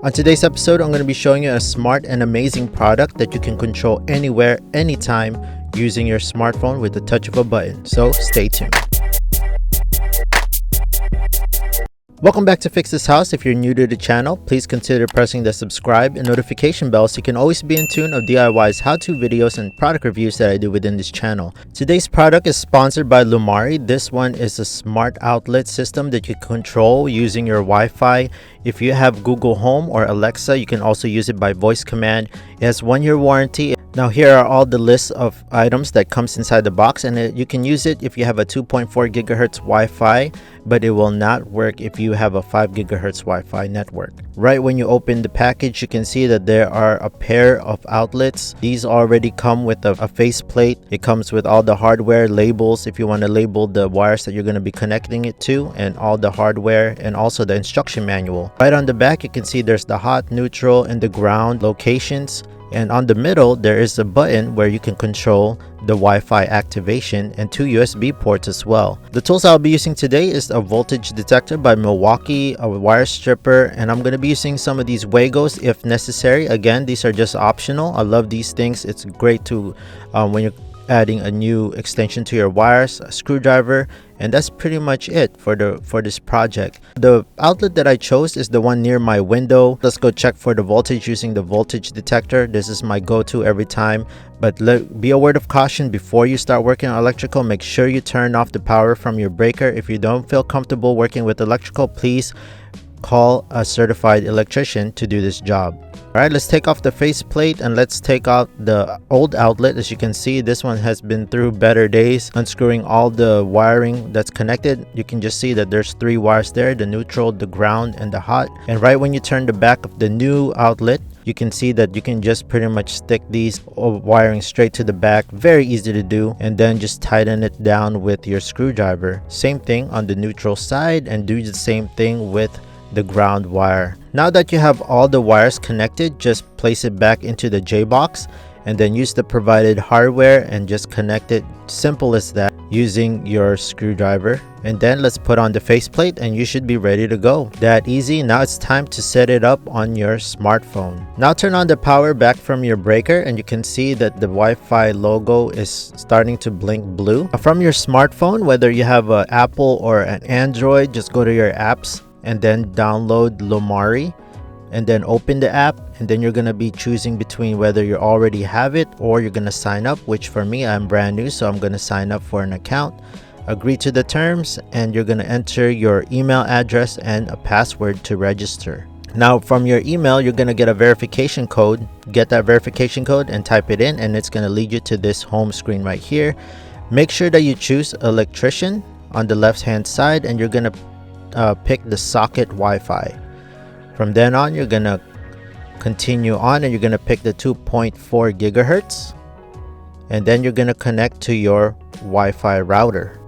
On today's episode, I'm going to be showing you a smart and amazing product that you can control anywhere, anytime using your smartphone with the touch of a button. So stay tuned. Welcome back to Fix This House. If you're new to the channel, please consider pressing the subscribe and notification bell so you can always be in tune of DIY's how-to videos and product reviews that I do within this channel. Today's product is sponsored by Lumary. This one is a smart outlet system that you control using your Wi-Fi. If you have Google Home or Alexa, you can also use it by voice command. It has 1-year warranty. Now here are all the lists of items that comes inside the box, and you can use it if you have a 2.4 gigahertz Wi-Fi, but it will not work if you have a 5 gigahertz Wi-Fi network. Right when you open the package, you can see that there are a pair of outlets. These already come with a faceplate. It comes with all the hardware labels if you want to label the wires that you're going to be connecting it to, and all the hardware, and also the instruction manual. Right on the back, you can see there's the hot, neutral, and the ground locations. And on the middle, there is a button where you can control the Wi-Fi activation and 2 USB ports as well. The tools I'll be using today is a voltage detector by Milwaukee, a wire stripper, and I'm going to be using some of these Wagos if necessary. Again, these are just optional. I love these things. It's great to when you're adding a new extension to your wires, a screwdriver, and that's pretty much it for this project. The outlet that I chose is the one near my window. Let's go check for the voltage using the voltage detector. This is my go-to every time, but be a word of caution before you start working on electrical. Make sure you turn off the power from your breaker. If you don't feel comfortable working with electrical, please call a certified electrician to do this job. Alright, let's take off the faceplate and let's take out the old outlet. As you can see, this one has been through better days. Unscrewing all the wiring that's connected, you can just see that there's 3 wires there, the neutral, the ground, and the hot. And right when you turn the back of the new outlet, you can see that you can just pretty much stick these wiring straight to the back. Very easy to do, and then just tighten it down with your screwdriver. Same thing on the neutral side, and do the same thing with the ground wire. Now that you have all the wires connected, just place it back into the J-box and then use the provided hardware and just connect it. Simple as that, using your screwdriver. And then let's put on the faceplate and you should be ready to go. That easy. Now it's time to set it up on your smartphone. Now turn on the power back from your breaker and you can see that the Wi-Fi logo is starting to blink blue. From your smartphone, whether you have an Apple or an Android, just go to your apps and then download Lumary and then open the app, and then you're going to be choosing between whether you already have it or you're going to sign up, which for me, I'm brand new, so I'm going to sign up for an account. Agree to the terms, and you're going to enter your email address and a password to register. Now from your email, you're going to get a verification code. Get that verification code and type it in, and it's going to lead you to this home screen right here. Make sure that you choose electrician on the left hand side, and you're going to pick the socket Wi-Fi. From then on, you're gonna continue on and you're gonna pick the 2.4 gigahertz, and then you're gonna connect to your Wi-Fi router.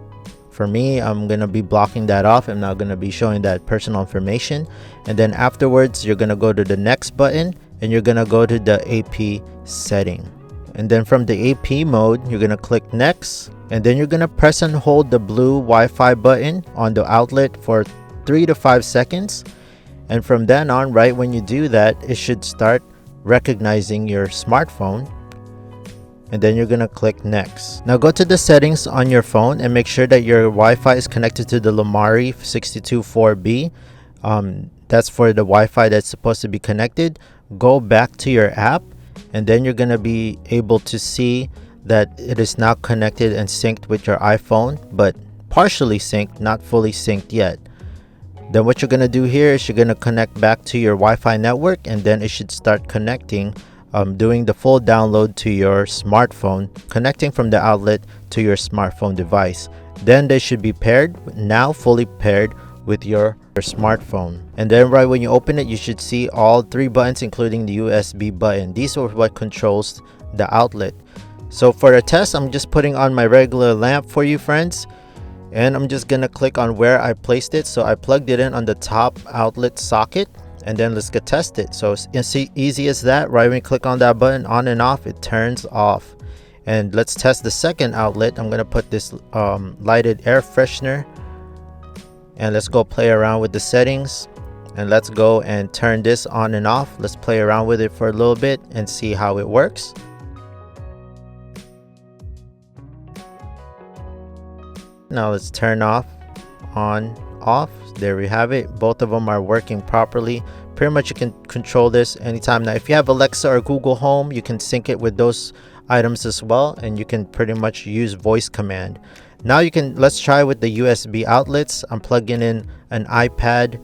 For me, I'm gonna be blocking that off. I'm not gonna be showing that personal information. And then afterwards, you're gonna go to the next button and you're gonna go to the AP setting. And then from the AP mode, you're gonna click next, and then you're gonna press and hold the blue Wi-Fi button on the outlet for 3 to 5 seconds. And from then on, right when you do that, it should start recognizing your smartphone, and then you're gonna click next. Now go to the settings on your phone and make sure that your Wi-Fi is connected to the Lumary 624B. That's for the Wi-Fi that's supposed to be connected. Go back to your app, and then you're gonna be able to see that it is now connected and synced with your iPhone, but partially synced, not fully synced yet. Then what you're gonna do here is you're gonna connect back to your Wi-Fi network, and then it should start connecting, doing the full download to your smartphone, connecting from the outlet to your smartphone device. Then they should be paired, now fully paired with your smartphone. And then right when you open it, you should see all 3 buttons, including the USB button. These are what controls the outlet. So for a test, I'm just putting on my regular lamp for you friends, and I'm just gonna click on where I placed it. So I plugged it in on the top outlet socket, and then let's get test it. So it's easy as that. Right when you click on that button, on and off, it turns off. And let's test the second outlet. I'm gonna put this lighted air freshener, and let's go play around with the settings. And let's go and turn this on and off. Let's play around with it for a little bit and see how it works. Now let's turn off, on, off. There we have it. Both of them are working properly. Pretty much you can control this anytime. Now if you have Alexa or Google Home, you can sync it with those items as well, and you can pretty much use voice command. Now let's try with the USB outlets. I'm plugging in an iPad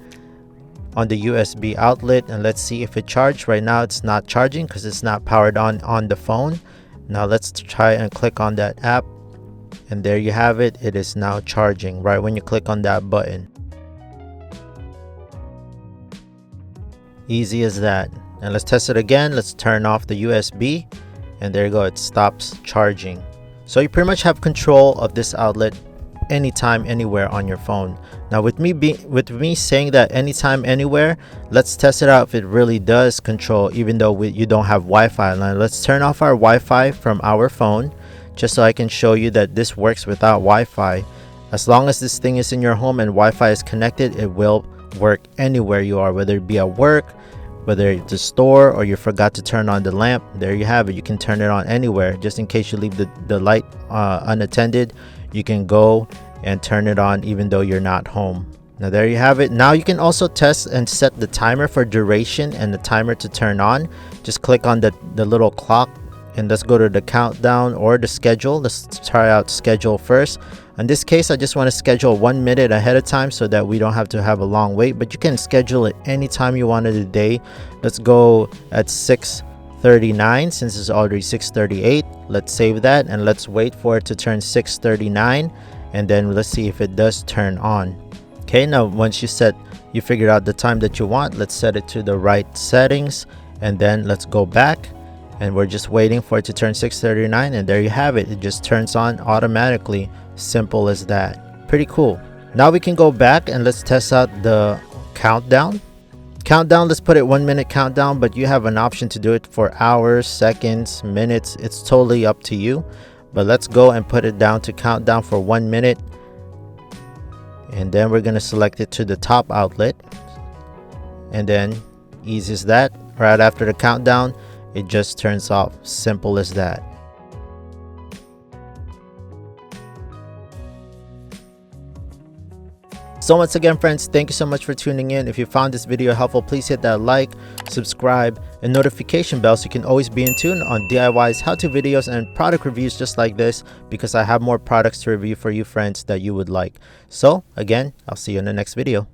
on the USB outlet, and let's see if it charged. Right now it's not charging because it's not powered on the phone. Now let's try and click on that app, and there you have it. It is now charging right when you click on that button. Easy as that. And let's test it again. Let's turn off the USB, and there you go, it stops charging. So you pretty much have control of this outlet anytime, anywhere on your phone. Now with me saying that anytime, anywhere, let's test it out if it really does control, even though you don't have Wi-Fi. Now let's turn off our Wi-Fi from our phone, just so I can show you that this works without Wi-Fi. As long as this thing is in your home and Wi-Fi is connected, it will work anywhere you are, whether it be at work, whether it's a store, or you forgot to turn on the lamp. There you have it. You can turn it on anywhere. Just in case you leave the light unattended, you can go and turn it on even though you're not home. Now there you have it. Now you can also test and set the timer for duration and the timer to turn on. Just click on the little clock, and let's go to the countdown or the schedule. Let's try out schedule first. In this case, I just want to schedule 1 minute ahead of time so that we don't have to have a long wait, but you can schedule it anytime you want of the day. Let's go at 6:39 since it's already 6:38. Let's save that and let's wait for it to turn 6:39, and then let's see if it does turn on. Okay, now once you figured out the time that you want, let's set it to the right settings, and then let's go back, and we're just waiting for it to turn 6:39, and there you have it. It just turns on automatically. Simple as that. Pretty cool. Now we can go back and let's test out the countdown. Let's put it 1 minute countdown, but you have an option to do it for hours, seconds, minutes. It's totally up to you. But let's go and put it down to countdown for 1 minute, and then we're going to select it to the top outlet, and then easy as that. Right after the countdown, it just turns off. Simple as that. So once again, friends, thank you so much for tuning in. If you found this video helpful, please hit that like, subscribe, and notification bell so you can always be in tune on DIYs, how-to videos, and product reviews just like this, because I have more products to review for you friends that you would like. So again, I'll see you in the next video.